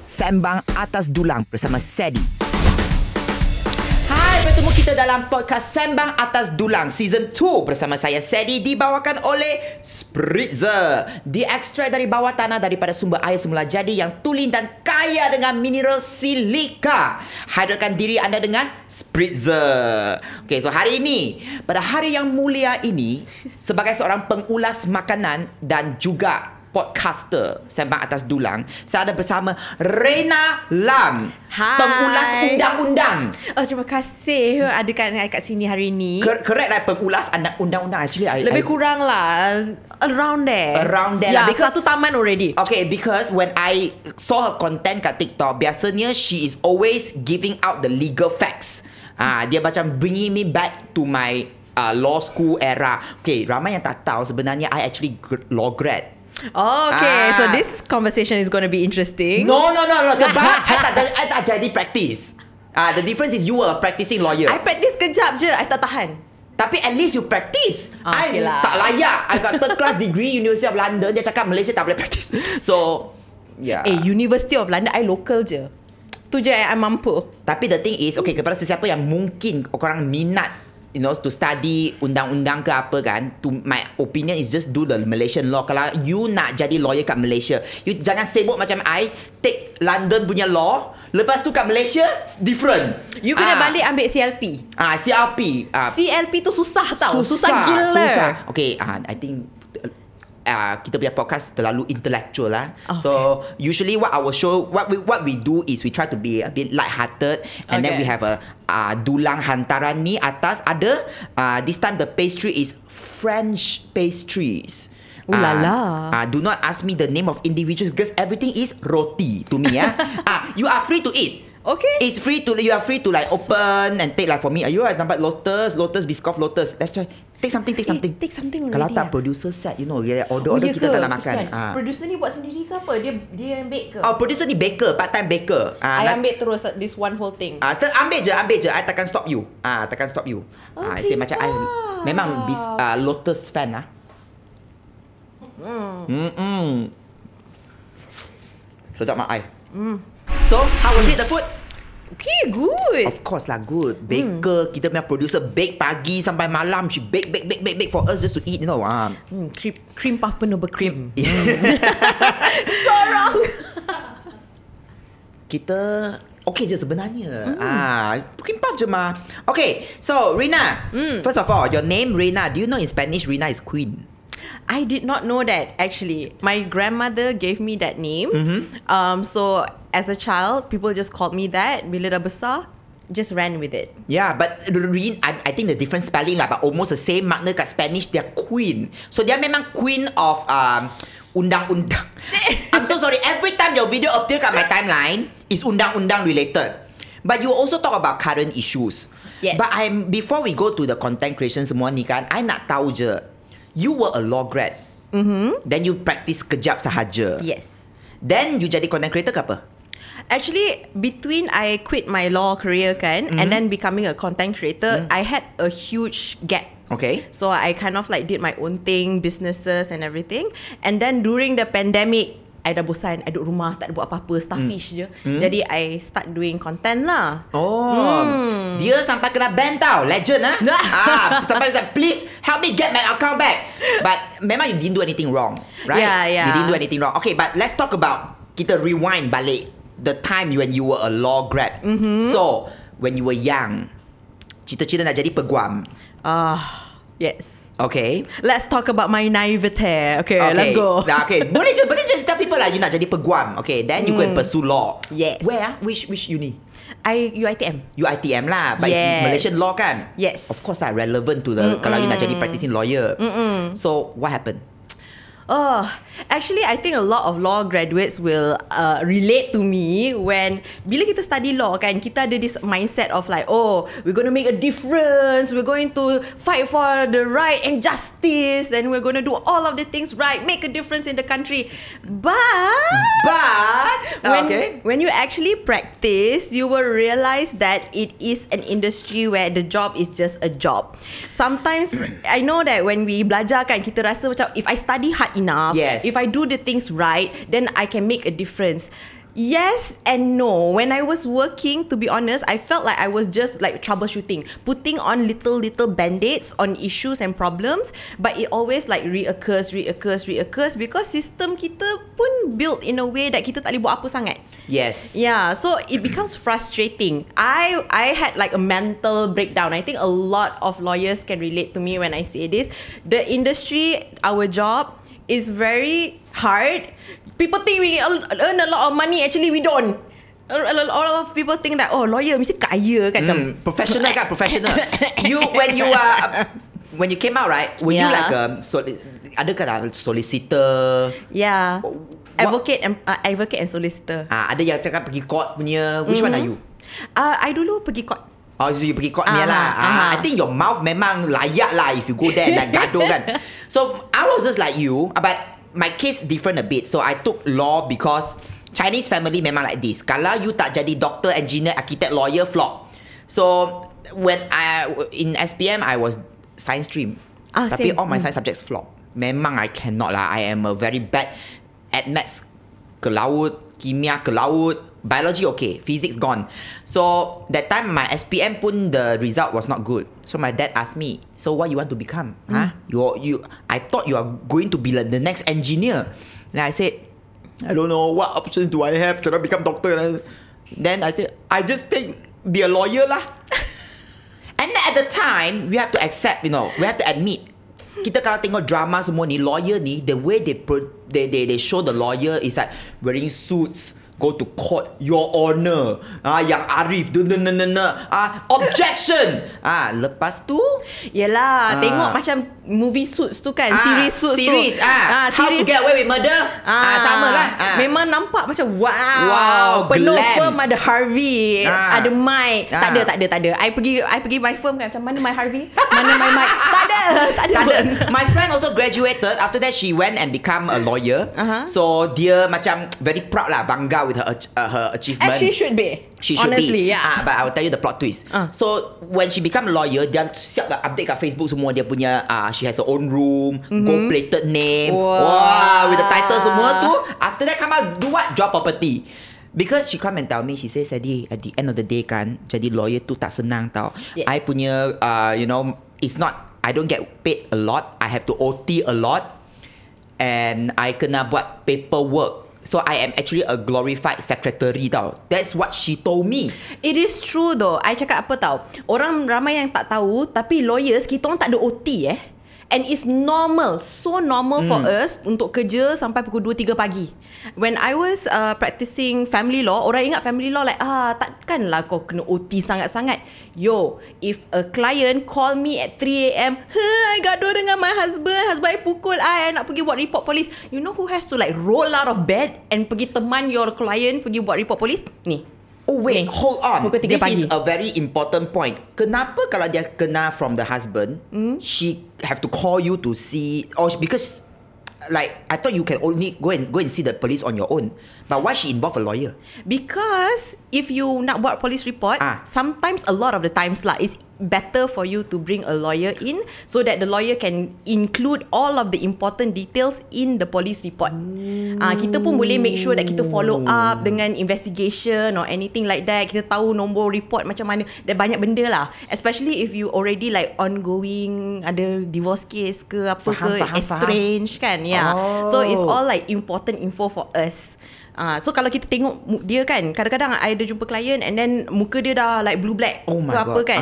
Sembang atas Dulang bersama Ceddy. Hai, bertemu kita dalam podcast Sembang atas Dulang Season 2 bersama saya Ceddy, dibawakan oleh Spritzer. Diekstrak dari bawah tanah daripada sumber air semula jadi yang tulen dan kaya dengan mineral silika. Hidratkan diri anda dengan Spritzer. Okay, so hari ini, pada hari yang mulia ini, sebagai seorang pengulas makanan dan juga podcaster Sembang atas Dulang, saya ada bersama Reina Lum, pengulas undang-undang. Oh, terima kasih ada kat sini hari ini. Correct lah, pengulas undang-undang. Actually, lebih kurang lah around there. Yeah, because, satu taman already. Okay, because when I saw her content kat TikTok, biasanya she is always giving out the legal facts. Dia macam bringing me back to my law school era. Okay, ramai yang tak tahu sebenarnya I actually law grad. Oh, okay. So this conversation is going to be interesting. No. Sebab I tak jadi practice. The difference is you were a practicing lawyer. I practice kejap je, I tak tahan. Tapi at least you practice. Okay I lah. tak layak. I got third class degree University of London. Dia cakap Malaysia tak boleh practice. So, yeah. University of London, I local je. Tu je I mampu. Tapi the thing is, okay, kepada sesiapa yang mungkin orang minat, you know, to study undang-undang ke apa kan, to my opinion is just do the Malaysian law. Kalau you nak jadi lawyer kat Malaysia, you jangan sibuk macam I take London punya law, lepas tu kat Malaysia different. You kena balik ambil CLP. CLP. CLP tu susah tau. Susah gila. Okay, I think kita punya podcast terlalu intellectual lah. Okay. So usually what our show, what we do is we try to be a bit light-hearted, and then we have a dulang hantaran ni atas ada. This time the pastry is French pastries. Ooh la la. Do not ask me the name of individuals because everything is roti to me. You are free to eat. Okay. It's free to, you are free to like open and take like for me. You are nampak lotus, biscoff lotus. Let's try. Take something. Take something already. Kalau tak producer set, you know, order kita tak nak makan. Producer ni buat sendiri ke apa? Dia yang bake ke? Oh, producer ni baker, part time baker. I ambil terus this one whole thing. Ambil je. I takkan stop you. Takkan stop you. Okay, Macam I memang lotus fan lah. Sedap mak I. So, how was it, the food? Okay, good. Of course lah, good. Baker, kita punya producer bake pagi sampai malam. She bake for us just to eat, you know. Cream puff penuh berkrim. Sorang. Kita okay je sebenarnya. Cream puff je mah. Okay, so Reina. First of all, your name Reina. Do you know in Spanish Reina is queen? I did not know that actually. My grandmother gave me that name. So as a child, people just called me that. Bila dah besar, just ran with it. Yeah, but I think the different spelling lah, but almost the same makna kat Spanish. Dia queen. So dia memang queen of undang-undang. I'm so sorry. Every time your video appear kat my timeline is undang-undang related. But you also talk about current issues. Yes. But before we go to the content creation semua ni kan, I nak tahu je. You were a law grad. Then you practice kejap sahaja. Yes. Then you jadi content creator ke apa? Actually, between I quit my law career kan, and then becoming a content creator, I had a huge gap. Okay. So I kind of like did my own thing, businesses and everything. And then during the pandemic, I dah bosan, I duduk rumah, tak ada buat apa-apa, starfish je. Jadi I start doing content lah. Dia sampai kena ban tau. Legend sampai please help me get my account back. But memang you didn't do anything wrong, right? Yeah. You didn't do anything wrong. Okay, but let's talk about, kita rewind balik the time when you were a law grad. So when you were young, cita-cita nak jadi peguam. Yes. Okay. Let's talk about my naivete. Okay, let's go. Okay, boleh je tell people lah you nak jadi peguam. Okay, then you go and pursue law. Yes. Where? Which uni? UiTM. UiTM lah, but it's Malaysian law kan? Yes. Of course lah, relevant to the kalau you nak jadi practicing lawyer. So what happened? Actually, I think a lot of law graduates will relate to me when bila kita study law kan, kita ada this mindset of like, oh, we're going to make a difference, we're going to fight for the right and justice, and we're going to do all of the things right, make a difference in the country. But when you actually practice, you will realize that it is an industry where the job is just a job. Sometimes I know that when we belajar kan, kita rasa macam if I study hard enough, if I do the things right, then I can make a difference. Yes and no. When I was working, to be honest, I felt like I was just like troubleshooting, putting on little band-aids on issues and problems, but it always like reoccurs because sistem kita pun built in a way that kita tak boleh buat apa sangat. Yes. Yeah, so it becomes frustrating. I had like a mental breakdown. I think a lot of lawyers can relate to me when I say this. The industry, our job is very hard. People think we earn a lot of money. Actually, we don't. A lot of people think that lawyer mesti kaya kan. Professional kan, professional. When you came out, right? Were you like ada kan solicitor? Yeah. Advocate and solicitor. Ada yang cakap pergi court punya. Which one are you? I dulu pergi court. Oh, so you pergi court ni lah. I think your mouth memang layak lah if you go there nak gaduh kan. So I was just like you, but my case different a bit. So I took law because Chinese family memang like this. Kalau you tak jadi doctor, engineer, architect, lawyer, flop. So when in SPM I was science stream. Tapi all my science subjects flop. Memang I cannot lah. I am a very bad at maths ke laut, kimia ke laut, biology okay, physics gone. So that time my SPM pun the result was not good. So my dad asked me, so what you want to become? I thought you are going to be like the next engineer. And I said, I don't know, what options do I have? Cannot become doctor. Then I said, I just think be a lawyer lah. And then at the time, we have to accept, we have to admit, kita kalau tengok drama semua ni, lawyer ni, the way they show the lawyer is like wearing suits, go to court, your honor, yang arif, objection. Lepas tu, yelah, tengok macam movie Suits tu kan, series Suits tu. How to Get Away with Murder. Sama lah. Memang nampak macam wow, penuh glam. firm, ada Harvey, ada Mike. Tak ada. I pergi my firm kan, macam mana my Harvey, mana my Mike. Tak ada. My friend also graduated. After that, she went and become a lawyer. So dia macam very proud lah, bangga with her achievement. As she should be. Honestly, yeah. But I will tell you the plot twist. So when she become a lawyer, dia siap dah update kat Facebook semua. Dia punya she has her own room, gold-plated name. Wow, with the title semua tu. After that come out, do what? Jual property. Because she come and tell me, she says, Ceddy, at the end of the day kan, jadi lawyer tu tak senang tau. Yes. I punya, it's not, I don't get paid a lot. I have to OT a lot. And I kena buat paperwork. So I am actually a glorified secretary tau. That's what she told me. It is true though. I cakap apa tau, orang ramai yang tak tahu, tapi lawyers, kita orang tak ada OT And it's normal, so normal for us untuk kerja sampai pukul 2-3 pagi. When I was practicing family law, orang ingat family law like, takkanlah kau kena OT sangat-sangat. Yo, if a client call me at 3 AM, I gaduh dengan my husband I pukul I nak pergi buat report polis. You know who has to like roll out of bed and pergi teman your client pergi buat report polis? Ni. Oh wait, hold on. Pukul 3 This pagi. is a very important point. Kenapa kalau dia kena from the husband, she have to call you to see, or because like I thought you can only go and see the police on your own. But why she involve a lawyer? Because if you nak buat police report, sometimes a lot of the times lah, it's better for you to bring a lawyer in so that the lawyer can include all of the important details in the police report. Kita pun boleh make sure that kita follow up dengan investigation or anything like that. Kita tahu nombor report macam mana. Dan banyak benda lah. Especially if you already like ongoing, ada divorce case ke apa estranged kan. Yeah. So it's all like important info for us. So kalau kita tengok dia kan, kadang-kadang I ada jumpa klien and then muka dia dah like blue black ke apa kan.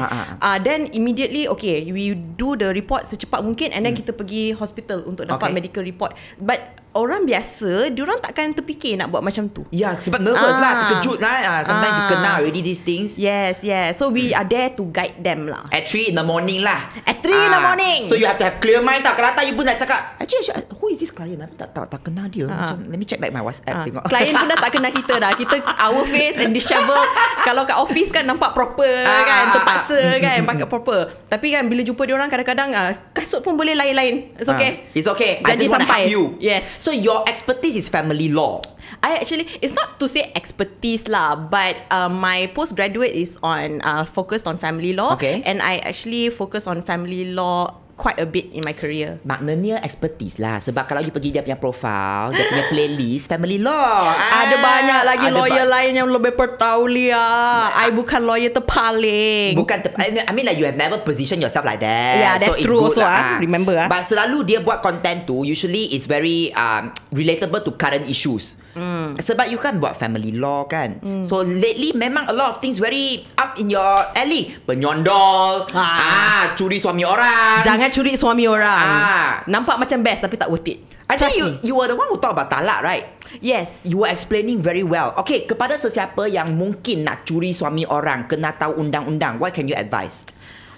Then immediately okay, we do the report secepat mungkin and then kita pergi hospital untuk dapat medical report. But orang biasa, diorang takkan terfikir nak buat macam tu. Ya, sebab nervous lah, terkejut lah. Sometimes you kena already these things. Yes. So we are there to guide them lah. At 3 in the morning lah. At 3 in the morning. So you have to have clear mind tau. Kalau tak, you pun nak cakap, actually, who is this client? Tak kenal dia. Macam, let me check back my WhatsApp. Tengok. Klien pun dah tak kenal kita dah. Kita our face and disheveled. Kalau kat office kan nampak proper kan, terpaksa kan pakai proper. Tapi kan bila jumpa diorang kadang-kadang kasut pun boleh lain-lain. It's okay. It's okay. I Jadi just want to help you. Yes. So your expertise is family law. I actually, it's not to say expertise lah, but my postgraduate is on focused on family law. Okay. And I actually focus on family law quite a bit in my career. Maknanya expertise lah. Sebab kalau you pergi dia punya profile, dia punya playlist family law. Ada banyak lagi lawyer lain yang lebih bertaulia. I bukan lawyer terpaling. I mean like you have never positioned yourself like that. Yeah, that's so true it's good also. lah. Remember. But selalu dia buat content tu, usually it's very relatable to current issues. Sebab you kan buat family law kan. So lately memang a lot of things very up in your alley. Penyondol, curi suami orang. Jangan curi suami orang. Nampak macam best tapi tak worth it. I think you were the one who talk about talak, right? Yes. You were explaining very well. Okay, kepada sesiapa yang mungkin nak curi suami orang, kena tahu undang-undang, what can you advise?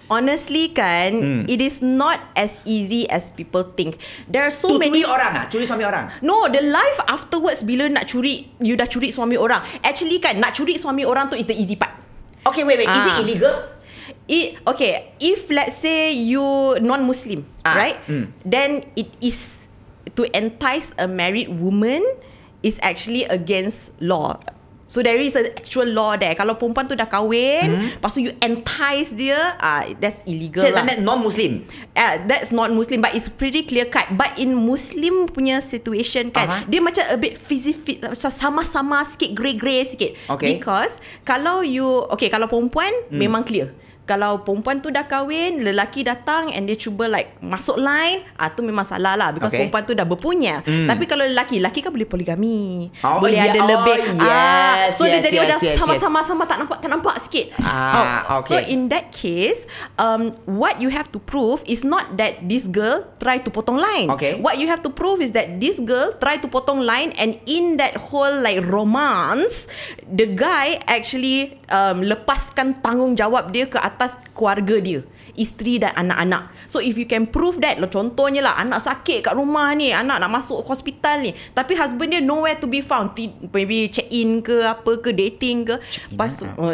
Honestly kan, it is not as easy as people think. There are so many... Curi suami orang? No, the life afterwards bila nak curi, you dah curi suami orang. Actually kan, nak curi suami orang tu is the easy part. Okay, wait. Is it illegal? Okay, if let's say you non-Muslim, right? Then it is to entice a married woman is actually against law. So there is an actual law there. Kalau perempuan tu dah kahwin, lepas tu you entice dia, that's illegal lah. That's non-Muslim? That's not Muslim, but it's pretty clear cut. But in Muslim punya situation kan, dia macam a bit sama-sama sikit, grey-grey sikit. Okay. Because kalau kalau perempuan memang clear. Kalau perempuan tu dah kahwin, lelaki datang and dia cuba like masuk line, tu memang salah lah. Because perempuan tu dah berpunya. Tapi kalau lelaki kan boleh poligami. Boleh ada lebih. So dia jadi macam sama-sama tak nampak sikit. Okay. So in that case, what you have to prove is not that this girl try to potong line. Okay. What you have to prove is that this girl try to potong line, and in that whole like romance, the guy actually lepaskan tanggungjawab dia ke atas keluarga dia, isteri dan anak-anak. So if you can prove that, contohnya lah anak sakit kat rumah ni, anak nak masuk hospital ni, tapi husband dia nowhere to be found, maybe check in ke apa ke, dating ke,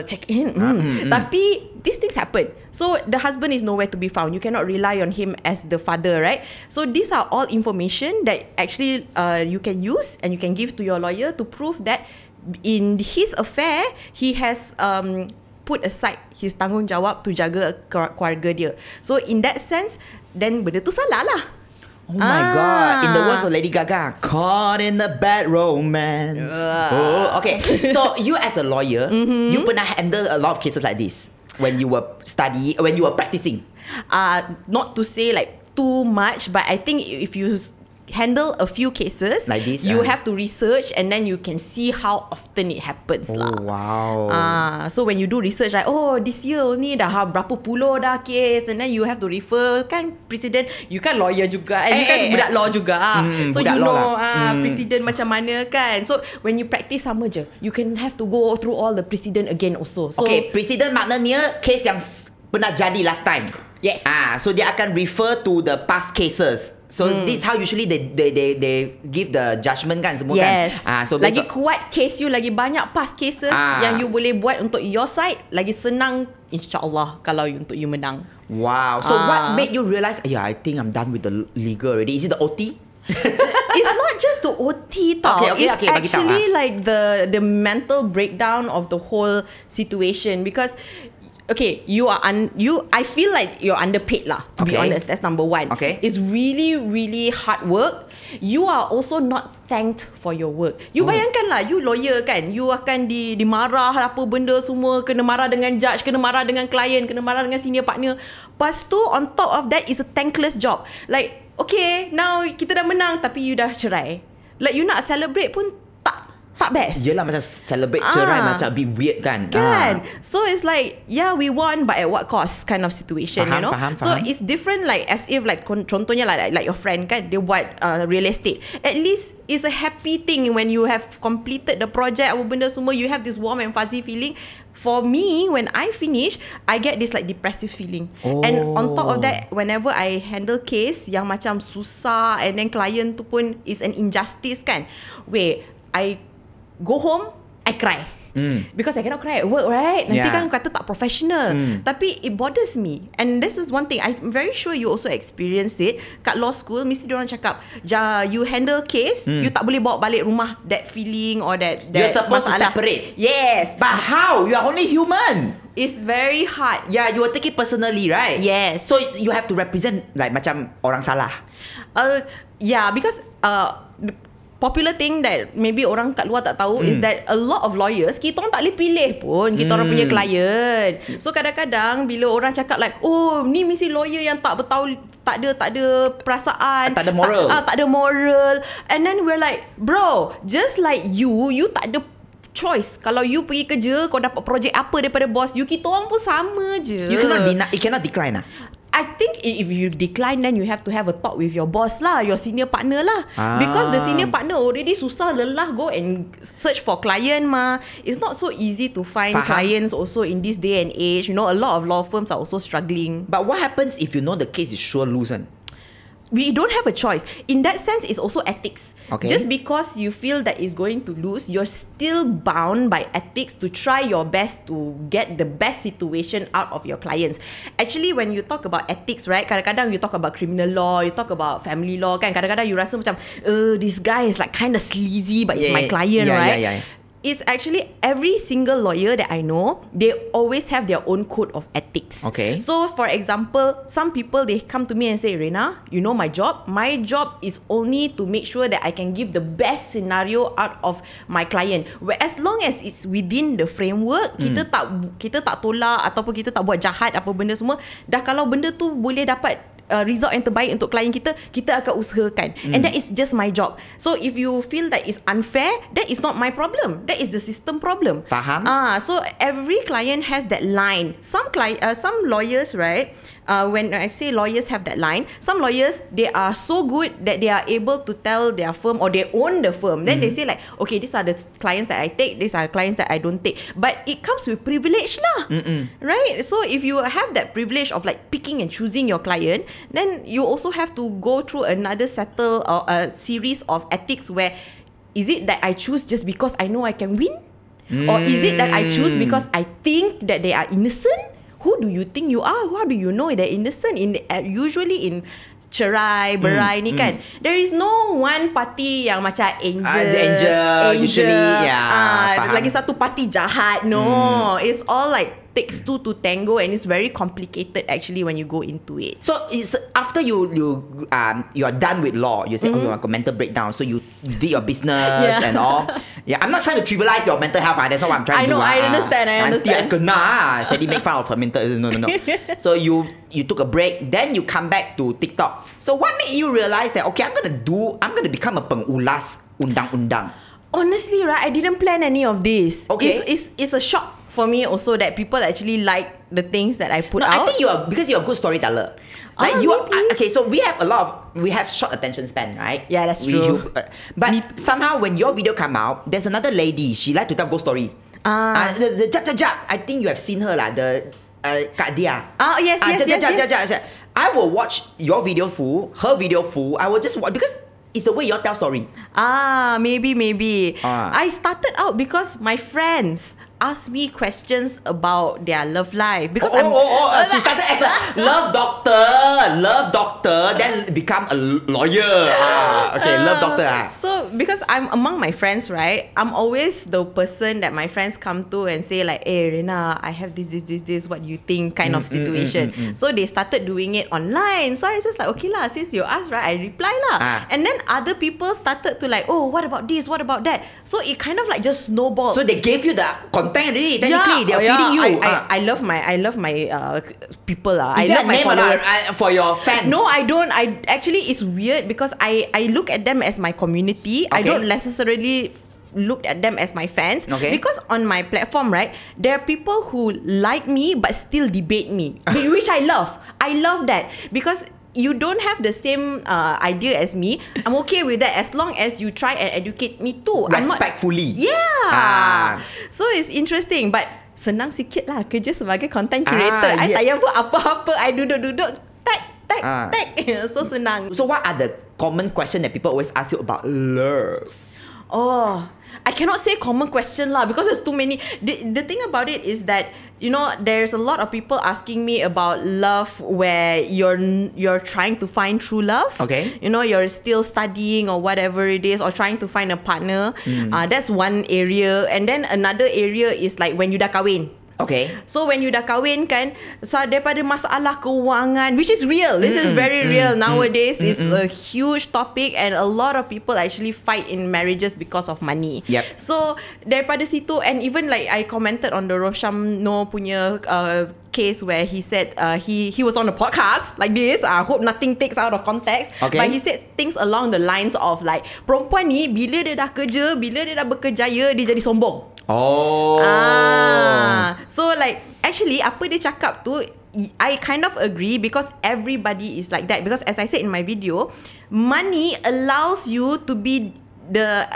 check in. Tapi these things happen. So the husband is nowhere to be found. You cannot rely on him as the father, right? So these are all information that actually you can use and you can give to your lawyer to prove that in his affair he has put aside his tanggungjawab to jaga keluarga dia. So in that sense, then benda tu salah lah. Oh my God. In the words of Lady Gaga, caught in the bad romance. Okay. So you as a lawyer, you pernah handle a lot of cases like this when you were practicing? Not to say like too much, but I think if you handle a few cases like this, you have to research and then you can see how often it happens lah. Wow. So when you do research like, this year ni dah berapa puluh dah case, and then you have to refer kan presiden. You kan lawyer juga, and you kan budak law juga. So you know presiden macam mana kan. So when you practice sama je, you can have to go through all the precedent again also. So, okay, presiden maknanya case yang pernah jadi last time. Yes. So dia akan refer to the past cases. So this how usually they give the judgment kan semua kan. So lagi kuat case you, lagi banyak past cases yang you boleh buat untuk your side, lagi senang insyaAllah kalau untuk you menang. Wow. So what made you realise, I think I'm done with the legal already? Is it the OT? It's not just the OT tau. It's actually like the mental breakdown of the whole situation. Because okay, I feel like you're underpaid lah, to be honest. That's number one. Okay. It's really, really hard work. You are also not thanked for your work. You bayangkan lah, you lawyer kan, you akan dimarah apa benda semua, kena marah dengan judge, kena marah dengan klien, kena marah dengan senior partner. Lepas tu, on top of that, is a thankless job. Like, okay, now kita dah menang tapi you dah cerai. Like, you nak celebrate pun tak best. Yelah, macam celebrate cerai macam be weird kan. So it's like, we won but at what cost kind of situation, you know. Faham. So it's different like as if like contohnya like your friend kan, dia buat real estate. At least it's a happy thing when you have completed the project, apa benda semua, you have this warm and fuzzy feeling. For me, when I finish, I get this like depressive feeling. And on top of that, whenever I handle case yang macam susah, and then client tu pun is an injustice kan, I go home, I cry. Because I cannot cry at work, right? Nanti Yeah. kan kata tak professional. Tapi it bothers me. And this is one thing I'm very sure you also experienced it. Kat law school mesti diorang cakap, you handle case, you tak boleh bawa balik rumah that feeling or that You're supposed to masalah. separate. Yes, But how? You are only human. it's very hard. Yeah, you will take it personally, right? Yes. So you have to represent like macam orang salah. Yeah, because the popular thing that maybe orang kat luar tak tahu is that a lot of lawyers, kita orang tak boleh pilih pun kita orang punya klien. So kadang-kadang bila orang cakap like, oh ni mesti lawyer yang tak bertahu, tak ada perasaan, Tak ada moral. tak ada moral. And then we're like, bro, just like you tak ada choice. Kalau you pergi kerja, kau dapat projek apa daripada boss you, kita orang pun sama je. You cannot decline lah. I think if you decline, then you have to have a talk with your boss lah, your senior partner lah. Because the senior partner already susah lelah go and search for client mah. It's not so easy to find clients also in this day and age. You know, a lot of law firms are also struggling. But what happens if you know the case is sure lose one? We don't have a choice. In that sense, it's also ethics. Okay. Just because you feel that it's going to lose, you're still bound by ethics to try your best to get the best situation out of your clients. Actually, when you talk about ethics, right, kadang-kadang you talk about criminal law, you talk about family law, kan, kadang-kadang you rasa macam, this guy is like kind of sleazy, but it's my client, right? Yeah. It's actually every single lawyer that I know, they always have their own code of ethics. Okay. So for example, some people, they come to me and say, Reina, you know my job? My job is only to make sure that I can give the best scenario out of my client. Where as long as it's within the framework, kita tak tolak ataupun kita tak buat jahat apa benda semua. Dah kalau benda tu boleh dapat result yang terbaik untuk klien kita, kita akan usahakan. And that is just my job. So if you feel that it's unfair, that is not my problem. That is the system problem. Faham? So every client has that line. Some lawyers, right? When I say lawyers have that line, some lawyers, they are so good that they are able to tell their firm or they own the firm. Then they say like, okay, these are the clients that I take, these are clients that I don't take. But it comes with privilege lah. Right? So if you have that privilege of like picking and choosing your client, then you also have to go through another a series of ethics where, is it that I choose just because I know I can win? Or is it that I choose because I think that they are innocent? Who do you think you are? How do you know they're innocent? Usually in cerai, berai ni kan, there is no one party yang macam angel. The angel usually, yeah. Lagi satu party jahat. No, it's all like takes two to tango, and it's very complicated actually when you go into it. So it's after you are done with law, you say, oh, you have a mental breakdown, so you did your business and all. Yeah, I'm not trying to trivialize your mental health. That's not what I'm trying to do. I understand. Nanti I kena. Ceddy make fun of her mental. No. So you took a break, then you come back to TikTok. So what made you realize that, okay, I'm gonna become a pengulas undang-undang? Honestly, right, I didn't plan any of this. Okay. It's a shock for me also that people actually like the things that I put out. I think because you're a good storyteller. Like okay, so we have short attention span, right? Yeah, that's true. But somehow when your video come out, there's another lady, she like to tell ghost story. The jap, I think you have seen her lah, the Kak Dia. Oh yes. I will watch your video full, her video full. I will just watch because it's the way you all tell story. Maybe. I started out because my friends ask me questions about their love life because she started as a love doctor, then become a lawyer. Love doctor. So because I'm among my friends, right, I'm always the person that my friends come to and say like, hey Reina, I have this, what do you think, kind of situation. So they started doing it online. So I was just like, okay lah, since you asked, right, I reply lah. And then other people started to like, oh, what about this, what about that? So it kind of like just snowballed. So they gave you the content already. Technically, they are feeding you. I love my people. I love my followers. For your fans. No, I don't. Actually, it's weird because I look at them as my community. Okay. I don't necessarily look at them as my fans. Okay. Because on my platform, right, there are people who like me but still debate me, which I love. I love that because you don't have the same idea as me. I'm okay with that as long as you try and educate me too. Respectfully. So it's interesting, but senang sikit lah kerja sebagai content creator. I tak payah buat apa-apa. I duduk-duduk tag. So senang. So what are the common questions that people always ask you about love? I cannot say common question lah because there's too many. The thing about it is that, you know, there's a lot of people asking me about love where you're trying to find true love. Okay. You know, you're still studying or whatever it is, or trying to find a partner. That's one area. And then another area is like when you dah kahwin. Okay. So when you dah kahwin kan, so daripada masalah kewangan, which is real, this is very real nowadays. It's a huge topic and a lot of people actually fight in marriages because of money. Yep. So daripada situ, and even like I commented on the Rosham No punya case where he said he was on a podcast like this. I hope nothing takes out of context. Okay. But he said things along the lines of like, perempuan ni bila dia dah kerja, bila dia dah berkejaya, dia jadi sombong. So like actually apa dia cakap tu, I kind of agree because everybody is like that. Because as I said in my video, money allows you to be the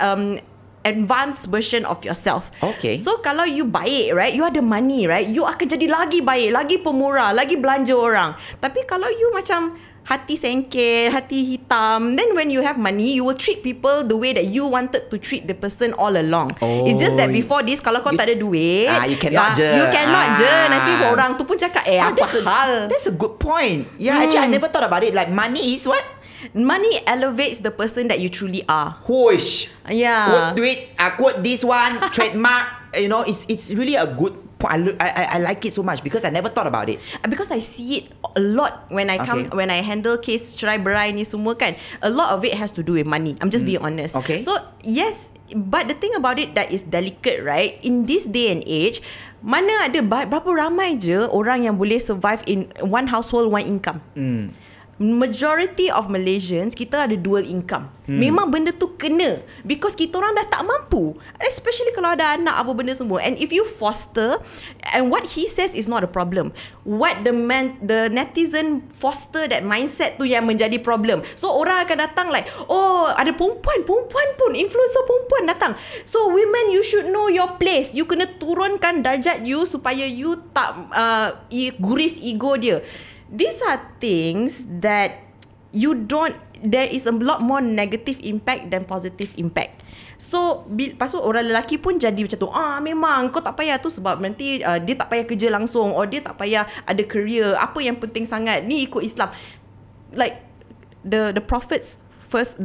advanced version of yourself. Okay. So kalau you baik, right, you ada money, right, you akan jadi lagi baik, lagi pemurah, lagi belanja orang. Tapi kalau you macam hati sengket, hati hitam, then when you have money, you will treat people the way that you wanted to treat the person all along. It's just that before this, kalau kau tak ada duit, you cannot je. You cannot je. Nanti orang tu pun cakap, apa hal? That's a good point. Yeah, actually I never thought about it. Like money is what? Money elevates the person that you truly are. Whoosh. Yeah. Quote tweet, quote this one, trademark. You know, it's really a good point. I like it so much because I never thought about it. Because I see it a lot when I come, when I handle case cerai berai ni semua kan. A lot of it has to do with money. I'm just being honest. Okay. So yes, but the thing about it that is delicate, right? In this day and age, mana ada berapa ramai je orang yang boleh survive in one household, one income. Majority of Malaysians, kita ada dual income. Memang benda tu kena because kita orang dah tak mampu, especially kalau ada anak apa benda semua. And if you foster, and what he says is not a problem, what the netizen foster that mindset tu yang menjadi problem. So orang akan datang like, oh ada perempuan pun, influencer perempuan datang, so women you should know your place, you kena turunkan darjat you supaya you tak guris ego dia. These are things that you don't, there is a lot more negative impact than positive impact. So lepas tu orang lelaki pun jadi macam tu, memang kau tak payah tu sebab nanti dia tak payah kerja langsung, or dia tak payah ada career, apa yang penting sangat ni ikut Islam. Like the prophet's first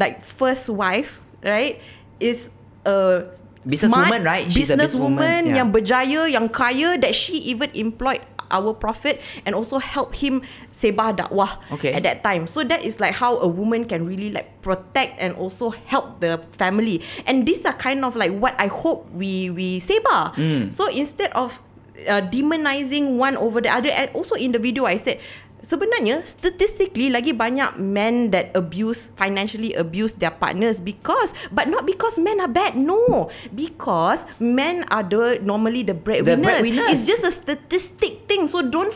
wife, right, is a businesswoman, right? She's a businesswoman yeah. yang berjaya, yang kaya, that she even employed our prophet and also help him sebah dakwah at that time. So that is like how a woman can really like protect and also help the family. And these are kind of like what I hope we sebah. So instead of demonizing one over the other, and also in the video I said, sebenarnya statistically lagi banyak men that financially abuse their partners but not because men are bad, no, because men are normally the breadwinners. It's just a statistic thing. So don't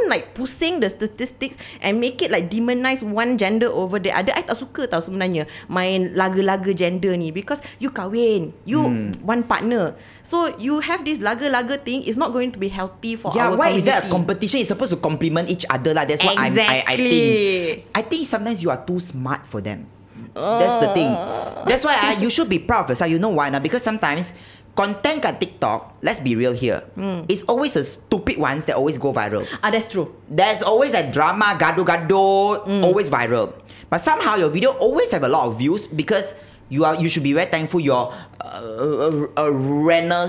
like pusing the statistics and make it like demonize one gender over the other. I tak suka tau sebenarnya main laga-laga gender ni, because you kahwin, you one partner, so you have this laga-laga thing. It's not going to be healthy for our why community. is that a competition? It's supposed to complement each other lah. That's what I think. I think sometimes you are too smart for them. That's the thing. That's why you should be proud of yourself. You know why? Because sometimes content kat TikTok, let's be real here, it's always the stupid ones that always go viral. That's true. There's always a drama, gado-gado, always viral. But somehow your video always have a lot of views because you should be very thankful your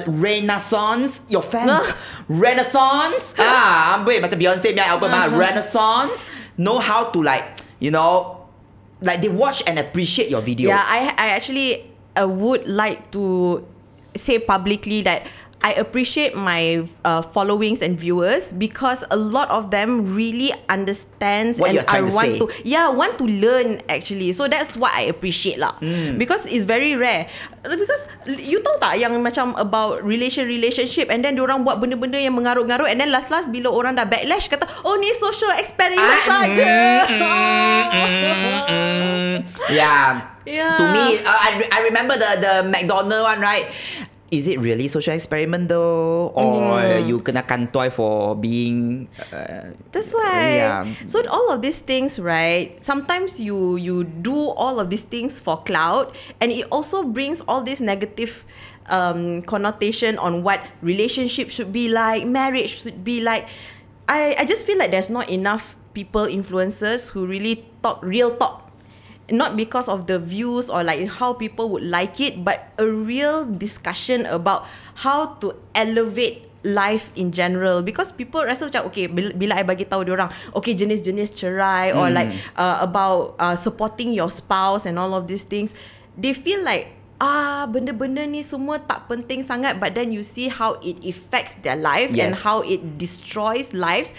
renaissance, your fans renaissance macam Beyonce punya album Renaissance know how to like, you know, like they watch and appreciate your video. Yeah, I actually would like to say publicly that I appreciate my followings and viewers because a lot of them really understands what and you're want to learn actually. So that's what I appreciate lah. Because it's very rare. Because you tahu tak yang macam about relationship and then diorang buat benda-benda yang mengarut-ngarut and then last bila orang dah backlash kata, oh ni social experiment saja. Yeah. To me, I remember the McDonald one, right? Is it really social experiment though? Or you kena kantoi for being... That's why. So all of these things, right? Sometimes you do all of these things for clout, and it also brings all these negative connotation on what relationship should be like, marriage should be like. I just feel like there's not enough people, influencers, who really talk real talk. Not because of the views or like how people would like it, but a real discussion about how to elevate life in general. Because people rasa macam, okay, bila I bagi tahu diorang, okay, jenis-jenis cerai or like about supporting your spouse and all of these things, they feel like benda-benda ni semua tak penting sangat, but then you see how it affects their life and how it destroys lives.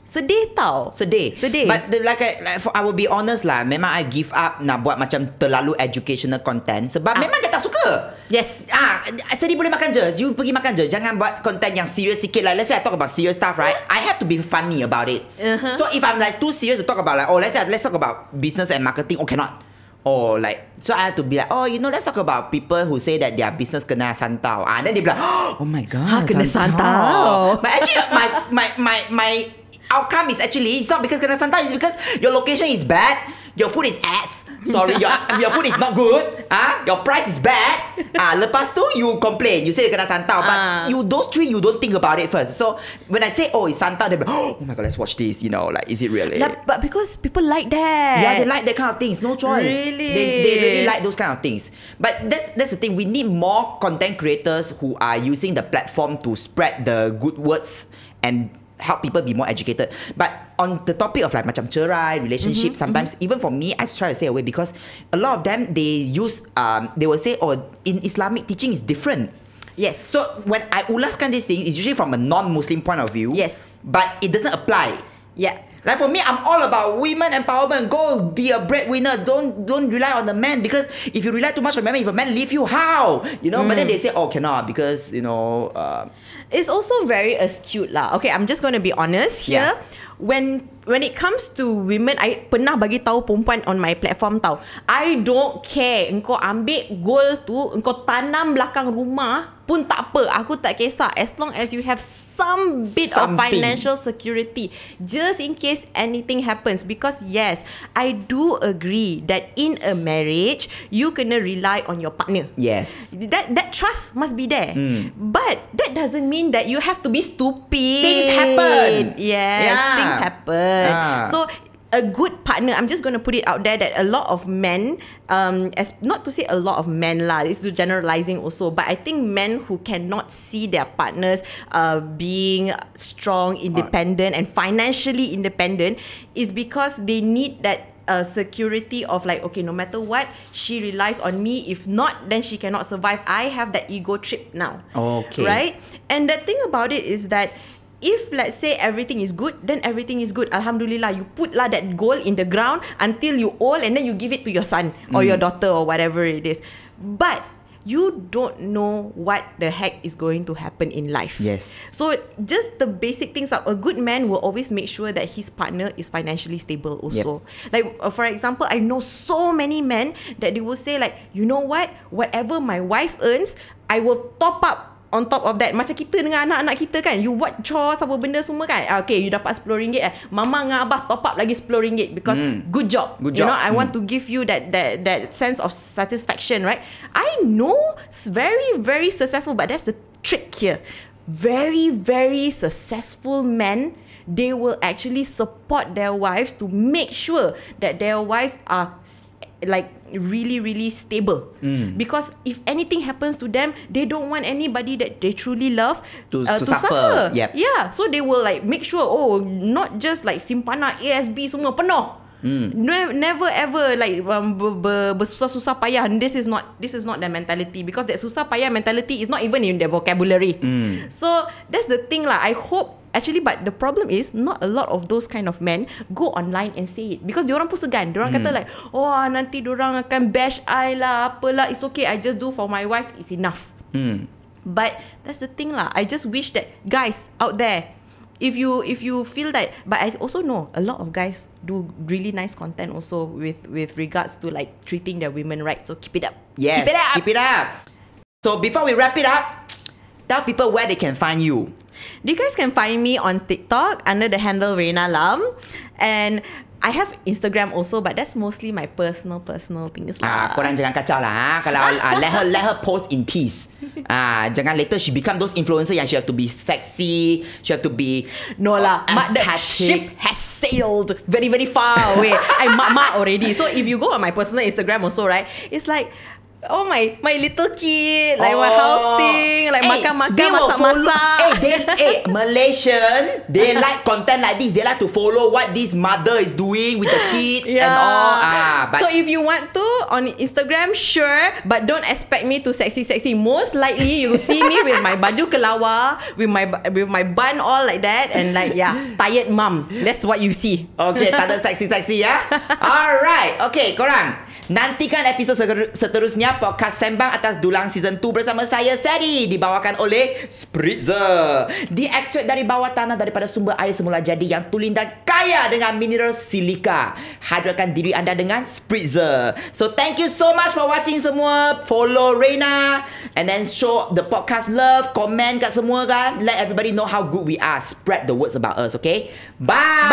Sedih tau. Sedih. But I will be honest lah, memang I give up nak buat macam terlalu educational content sebab memang dia tak suka. Yes. Sedih boleh makan je. You pergi makan je. Jangan buat content yang serious sikit. Like let's say I talk about serious stuff, right? I have to be funny about it. So if I'm like too serious to talk about like, let's talk about business and marketing, cannot. Or like, so I have to be like, let's talk about people who say that their business kena santau. Then they be like, oh my god, kena santau. But actually, my outcome is actually, it's not because kena santau, it's because your location is bad, your food is ass. Sorry, your food is not good. Your price is bad. Lepas tu you complain, you say kena santau, but those three you don't think about it first. So when I say it's santau, they be oh my god, let's watch this. You know, like is it really? But because people like that. Yeah, they like that kind of things. No choice. Really, they really like those kind of things. But that's the thing. We need more content creators who are using the platform to spread the good words and help people be more educated. But on the topic of like macam cerai, relationship, sometimes even for me, I try to stay away because a lot of them they use they will say, in Islamic teaching is different. Yes. So when I ulaskan this thing, it's usually from a non-Muslim point of view. Yes. But it doesn't apply. Yeah. Like for me, I'm all about women empowerment. Go be a breadwinner. Don't rely on the man, because if you rely too much on men, if a man leave you, how? You know. But then they say, cannot because it's also very astute lah. Okay, I'm just going to be honest here. When it comes to women, I pernah bagi tahu perempuan on my platform tau, I don't care engkau ambil gold tu, engkau tanam belakang rumah pun tak apa, aku tak kisah, as long as you have some bit of financial security just in case anything happens. Because yes, I do agree that in a marriage you kena rely on your partner. Yes, that trust must be there. But that doesn't mean that you have to be stupid. Things happen. Yes, things happen. So a good partner, I'm just going to put it out there that a lot of men, as not to say a lot of men lah, it's generalizing also, but I think men who cannot see their partners being strong, independent and financially independent is because they need that security of like, okay, no matter what, she relies on me. If not, then she cannot survive. I have that ego trip now. Okay. Right? And the thing about it is that if let's say everything is good, then everything is good. Alhamdulillah, you put lah that gold in the ground until you old, and then you give it to your son or your daughter or whatever it is. But you don't know what the heck is going to happen in life. Yes. So just the basic things are, a good man will always make sure that his partner is financially stable also. Like for example, I know so many men that they will say like, you know what, whatever my wife earns, I will top up on top of that. Macam kita dengan anak-anak kita kan, you buat chores apa benda semua kan, okay, you dapat RM10, mama dengan abah top up lagi RM10 because good job. You know, I want to give you that sense of satisfaction, right? I know very, very successful, but that's the trick here. Very, very successful men, they will actually support their wives to make sure that their wives are like really, really stable. Because if anything happens to them, they don't want anybody that they truly love to suffer. Yeah, so they will like make sure, not just like simpanan ASB semua penuh. Never ever like bersusah-susah payah. This is not their mentality, because that susah payah mentality is not even in their vocabulary. So that's the thing lah. I hope actually, but the problem is not a lot of those kind of men go online and say it, because diorang pun segan. Diorang kata like, nanti diorang akan bash I lah, apalah. It's okay, I just do for my wife, it's enough. But that's the thing lah. I just wish that guys out there, if you feel that, but I also know a lot of guys do really nice content also with regards to like treating their women right. So keep it up. Yes, keep it up. So before we wrap it up, tell people where they can find you. You guys can find me on TikTok under the handle Reina Lum, and I have Instagram also, but that's mostly my personal things lah. Korang jangan kacau lah. Kalau let her post in peace. Jangan later she become those influencer yang she have to be sexy, she have to be No lah, that ship has sailed very very far away. I'm mak already. So if you go on my personal Instagram also, right, it's like my little kid, like my house thing, like makan-makan, masak-masak. Malaysian, they like content like this. They like to follow what this mother is doing with the kids and all. So if you want to on Instagram, sure, but don't expect me to sexy. Most likely you will see me with my baju kelawar, with my bun all like that, and like tired mum. That's what you see. Okay, tak ada sexy ya. Alright, okay, korang nantikan episod seterusnya podcast Sembang atas Dulang Season 2 bersama saya Ceddy, dibawakan oleh Spritzer. Diekstrak dari bawah tanah daripada sumber air semula jadi yang tulen dan kaya dengan mineral silika. Hidratkan diri anda dengan Spritzer. So thank you so much for watching semua. Follow Reina and then show the podcast love, comment kat semua kan. Let everybody know how good we are. Spread the words about us, okay? Bye.